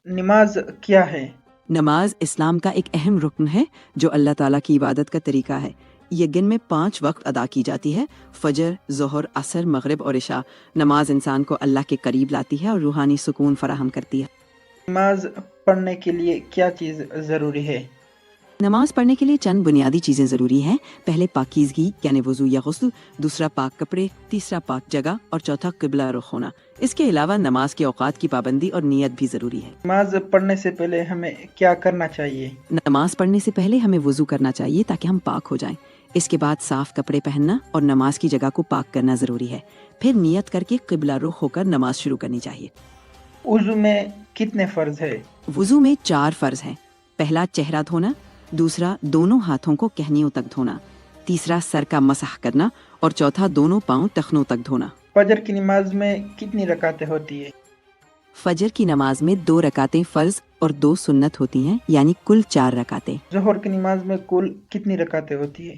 نماز کیا ہے؟ نماز اسلام کا ایک اہم رکن ہے جو اللہ تعالیٰ کی عبادت کا طریقہ ہے۔ یہ دن میں 5 وقت ادا کی جاتی ہے: فجر، ظہر، عصر، مغرب اور عشاء۔ نماز انسان کو اللہ کے قریب لاتی ہے اور روحانی سکون فراہم کرتی ہے۔ نماز پڑھنے کے لیے کیا چیز ضروری ہے؟ نماز پڑھنے کے لیے چند بنیادی چیزیں ضروری ہیں۔ پہلے پاکیزگی یعنی وضو یا غسل، دوسرا پاک کپڑے، تیسرا پاک جگہ اور چوتھا قبلہ رخ ہونا۔ اس کے علاوہ نماز کے اوقات کی پابندی اور نیت بھی ضروری ہے۔ نماز پڑھنے سے پہلے ہمیں کیا کرنا چاہیے؟ نماز پڑھنے سے پہلے ہمیں وضو کرنا چاہیے تاکہ ہم پاک ہو جائیں۔ اس کے بعد صاف کپڑے پہننا اور نماز کی جگہ کو پاک کرنا ضروری ہے۔ پھر نیت کر کے قبلہ رخ ہو کر نماز شروع کرنی چاہیے۔ وضو میں کتنے فرض ہے؟ وضو میں 4 فرض ہیں۔ پہلا چہرہ دھونا، دوسرا دونوں ہاتھوں کو کہنیوں تک دھونا، تیسرا سر کا مسح کرنا اور چوتھا دونوں پاؤں ٹخنوں تک دھونا۔ فجر کی نماز میں کتنی رکعتیں ہوتی ہے؟ فجر کی نماز میں 2 رکعتیں فرض اور 2 سنت ہوتی ہیں، یعنی کل 4 رکعتیں۔ ظہر کی نماز میں کل کتنی رکعتیں ہوتی ہے؟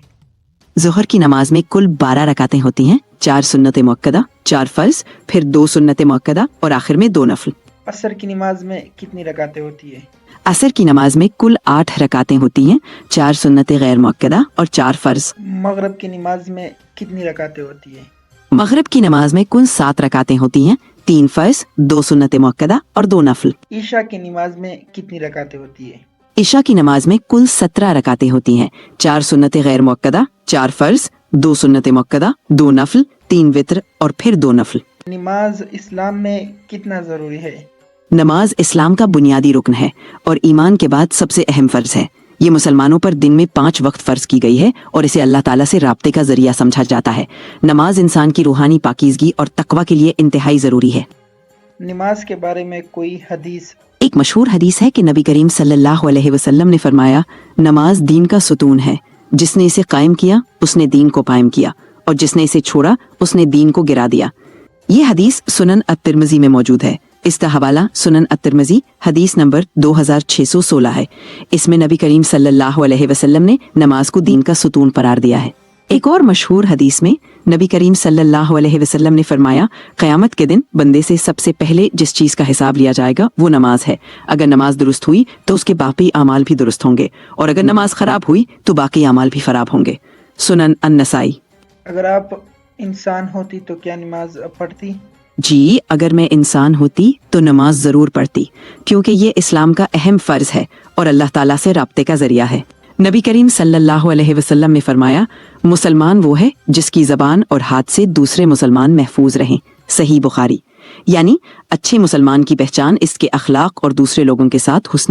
ظہر کی نماز میں کل 12 رکعتیں ہوتی ہیں، 4 سنت مؤکدہ، 4 فرض، پھر 2 سنت مؤکدہ اور آخر میں 2 نفل۔ عصر کی نماز میں کتنی رکعتیں ہوتی ہے؟ عصر کی نماز میں کل 8 رکعتیں ہوتی ہیں، 4 سنت غیر مؤکدہ اور 4 فرض۔ مغرب کی نماز میں کتنی رکعتیں ہوتی ہے؟ مغرب کی نماز میں کل 7 رکعتیں ہوتی ہیں، 3 فرض، 2 سنت مؤکدہ اور 2 نفل۔ عشاء کی نماز میں کتنی رکعتیں ہوتی ہے؟ عشاء کی نماز میں کل 17 رکعتیں ہوتی ہیں، 4 سنت غیر مؤکدہ، 4 فرض، 2 سنت مؤکدہ، 2 نفل، 3 وتر اور پھر 2 نفل۔ نماز اسلام میں کتنا ضروری ہے؟ نماز اسلام کا بنیادی رکن ہے اور ایمان کے بعد سب سے اہم فرض ہے۔ یہ مسلمانوں پر دن میں 5 وقت فرض کی گئی ہے اور اسے اللہ تعالیٰ سے رابطے کا ذریعہ سمجھا جاتا ہے۔ نماز انسان کی روحانی پاکیزگی اور تقوی کے لیے انتہائی ضروری ہے۔ نماز کے بارے میں کوئی حدیث؟ ایک مشہور حدیث ہے کہ نبی کریم صلی اللہ علیہ وسلم نے فرمایا، نماز دین کا ستون ہے، جس نے اسے قائم کیا اس نے دین کو قائم کیا، اور جس نے اسے چھوڑا اس نے دین کو گرا دیا۔ یہ حدیث سنن الترمذی میں موجود ہے۔ اس کا حوالہ سنن الترمذی حدیث نمبر 2616 ہے۔ اس میں نبی کریم صلی اللہ علیہ وسلم نے نماز کو دین کا ستون قرار دیا ہے۔ ایک اور مشہور حدیث میں نبی کریم صلی اللہ علیہ وسلم نے فرمایا، قیامت کے دن بندے سے سب سے پہلے جس چیز کا حساب لیا جائے گا وہ نماز ہے۔ اگر نماز درست ہوئی تو اس کے باقی اعمال بھی درست ہوں گے، اور اگر نماز خراب ہوئی تو باقی اعمال بھی خراب ہوں گے۔ سنن النسائی۔ اگر آپ انسان ہوتی تو کیا نماز پڑھتی؟ جی، اگر میں انسان ہوتی تو نماز ضرور پڑھتی، کیونکہ یہ اسلام کا اہم فرض ہے اور اللہ تعالیٰ سے رابطے کا ذریعہ ہے۔ نبی کریم صلی اللہ علیہ وسلم نے فرمایا، مسلمان وہ ہے جس کی زبان اور ہاتھ سے دوسرے مسلمان محفوظ رہیں۔ صحیح بخاری۔ یعنی اچھے مسلمان کی پہچان اس کے اخلاق اور دوسرے لوگوں کے ساتھ حسن